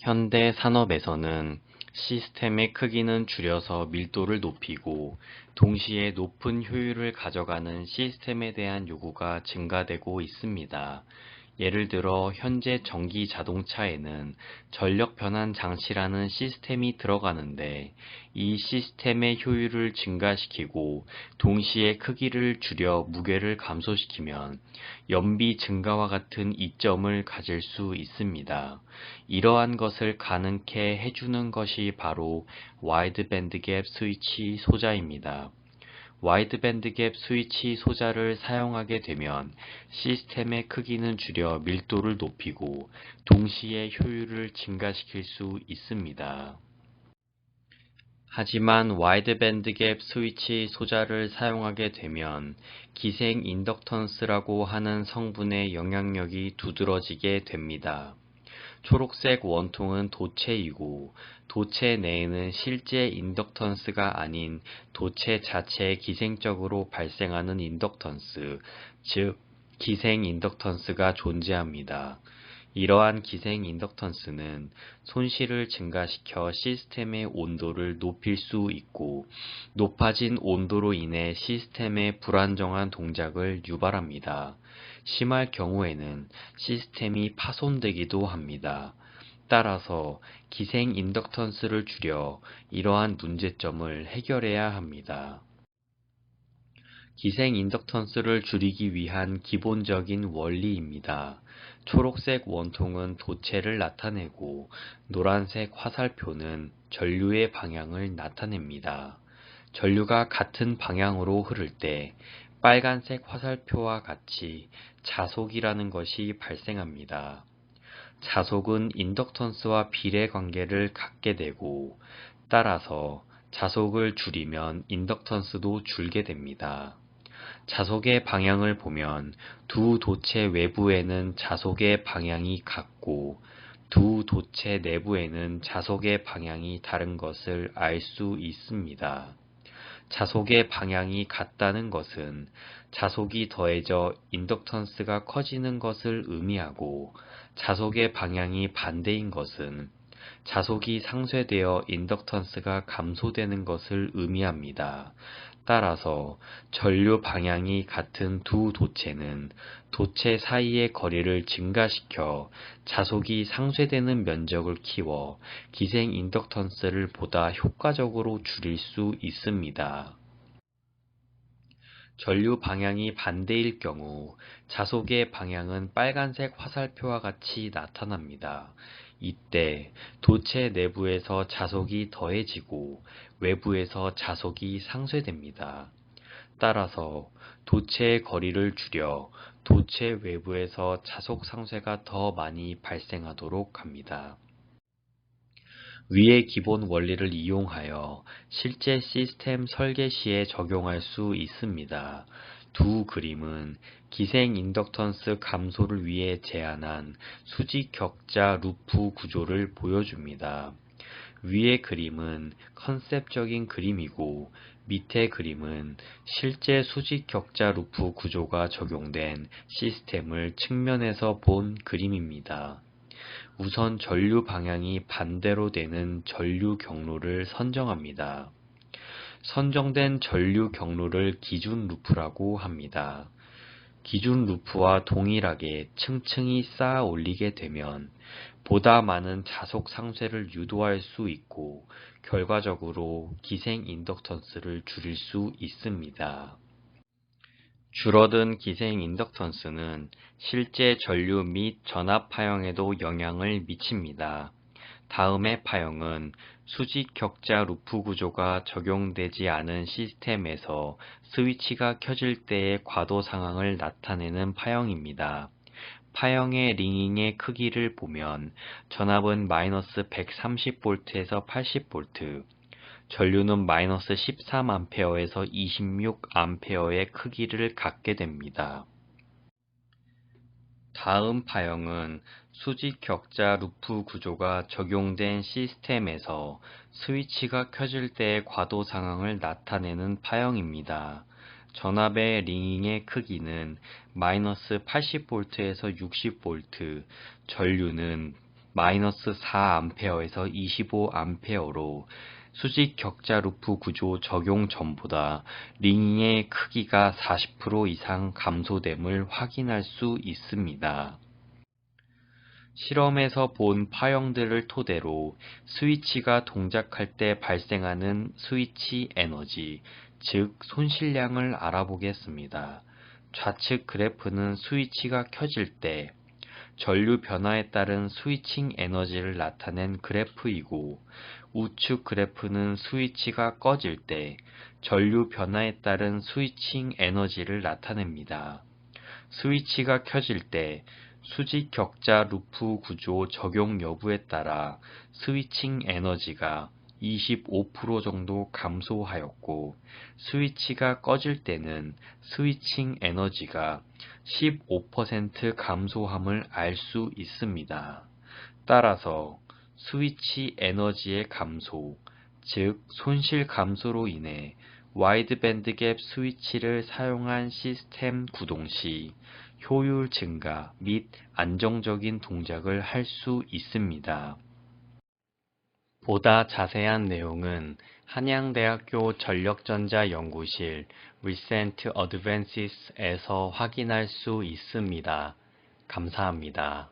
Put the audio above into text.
현대 산업에서는 시스템의 크기는 줄여서 밀도를 높이고 동시에 높은 효율을 가져가는 시스템에 대한 요구가 증가되고 있습니다. 예를 들어 현재 전기 자동차에는 전력 변환 장치라는 시스템이 들어가는데 이 시스템의 효율을 증가시키고 동시에 크기를 줄여 무게를 감소시키면 연비 증가와 같은 이점을 가질 수 있습니다. 이러한 것을 가능케 해주는 것이 바로 와이드밴드 갭 스위치 소자입니다. 와이드밴드 갭 스위치 소자를 사용하게 되면 시스템의 크기는 줄여 밀도를 높이고 동시에 효율을 증가시킬 수 있습니다. 하지만 와이드밴드 갭 스위치 소자를 사용하게 되면 기생 인덕턴스라고 하는 성분의 영향력이 두드러지게 됩니다. 초록색 원통은 도체이고 도체 내에는 실제 인덕턴스가 아닌 도체 자체에 기생적으로 발생하는 인덕턴스, 즉 기생 인덕턴스가 존재합니다. 이러한 기생 인덕턴스는 손실을 증가시켜 시스템의 온도를 높일 수 있고 높아진 온도로 인해 시스템의 불안정한 동작을 유발합니다. 심할 경우에는 시스템이 파손되기도 합니다. 따라서 기생 인덕턴스를 줄여 이러한 문제점을 해결해야 합니다. 기생 인덕턴스를 줄이기 위한 기본적인 원리입니다. 초록색 원통은 도체를 나타내고 노란색 화살표는 전류의 방향을 나타냅니다. 전류가 같은 방향으로 흐를 때 빨간색 화살표와 같이 자속이라는 것이 발생합니다. 자속은 인덕턴스와 비례 관계를 갖게 되고 따라서 자속을 줄이면 인덕턴스도 줄게 됩니다. 자속의 방향을 보면 두 도체 외부에는 자속의 방향이 같고 두 도체 내부에는 자속의 방향이 다른 것을 알 수 있습니다. 자속의 방향이 같다는 것은 자속이 더해져 인덕턴스가 커지는 것을 의미하고 자속의 방향이 반대인 것은 자속이 상쇄되어 인덕턴스가 감소되는 것을 의미합니다. 따라서 전류 방향이 같은 두 도체는 도체 사이의 거리를 증가시켜 자속이 상쇄되는 면적을 키워 기생 인덕턴스를 보다 효과적으로 줄일 수 있습니다. 전류 방향이 반대일 경우 자속의 방향은 빨간색 화살표와 같이 나타납니다. 이때 도체 내부에서 자속이 더해지고 외부에서 자속이 상쇄됩니다. 따라서 도체의 거리를 줄여 도체 외부에서 자속 상쇄가 더 많이 발생하도록 합니다. 위의 기본 원리를 이용하여 실제 시스템 설계 시에 적용할 수 있습니다. 두 그림은 기생 인덕턴스 감소를 위해 제안한 수직 격자 루프 구조를 보여줍니다. 위의 그림은 컨셉적인 그림이고 밑의 그림은 실제 수직 격자 루프 구조가 적용된 시스템을 측면에서 본 그림입니다. 우선 전류 방향이 반대로 되는 전류 경로를 선정합니다. 선정된 전류 경로를 기준 루프라고 합니다. 기준 루프와 동일하게 층층이 쌓아 올리게 되면 보다 많은 자속 상쇄를 유도할 수 있고 결과적으로 기생 인덕턴스를 줄일 수 있습니다. 줄어든 기생 인덕턴스는 실제 전류 및 전압 파형에도 영향을 미칩니다. 다음의 파형은 수직 격자 루프 구조가 적용되지 않은 시스템에서 스위치가 켜질 때의 과도 상황을 나타내는 파형입니다. 파형의 링잉의 크기를 보면 전압은 마이너스 130V에서 80V, 전류는 마이너스 13A에서 26A의 크기를 갖게 됩니다. 다음 파형은 수직 격자 루프 구조가 적용된 시스템에서 스위치가 켜질 때의 과도 상황을 나타내는 파형입니다. 전압의 링잉의 크기는 마이너스 80V에서 60V, 전류는 마이너스 4A에서 25A로 수직 격자 루프 구조 적용 전보다 링의 크기가 40% 이상 감소됨을 확인할 수 있습니다. 실험에서 본 파형들을 토대로 스위치가 동작할 때 발생하는 스위치 에너지, 즉 손실량을 알아보겠습니다. 좌측 그래프는 스위치가 켜질 때 전류 변화에 따른 스위칭 에너지를 나타낸 그래프이고, 우측 그래프는 스위치가 꺼질 때 전류 변화에 따른 스위칭 에너지를 나타냅니다. 스위치가 켜질 때 수직 격자 루프 구조 적용 여부에 따라 스위칭 에너지가 25% 정도 감소하였고, 스위치가 꺼질 때는 스위칭 에너지가 15% 감소함을 알 수 있습니다. 따라서 스위치 에너지의 감소, 즉 손실 감소로 인해 와이드밴드 갭 스위치를 사용한 시스템 구동 시 효율 증가 및 안정적인 동작을 할 수 있습니다. 보다 자세한 내용은 한양대학교 전력전자연구실 Recent Advances에서 확인할 수 있습니다. 감사합니다.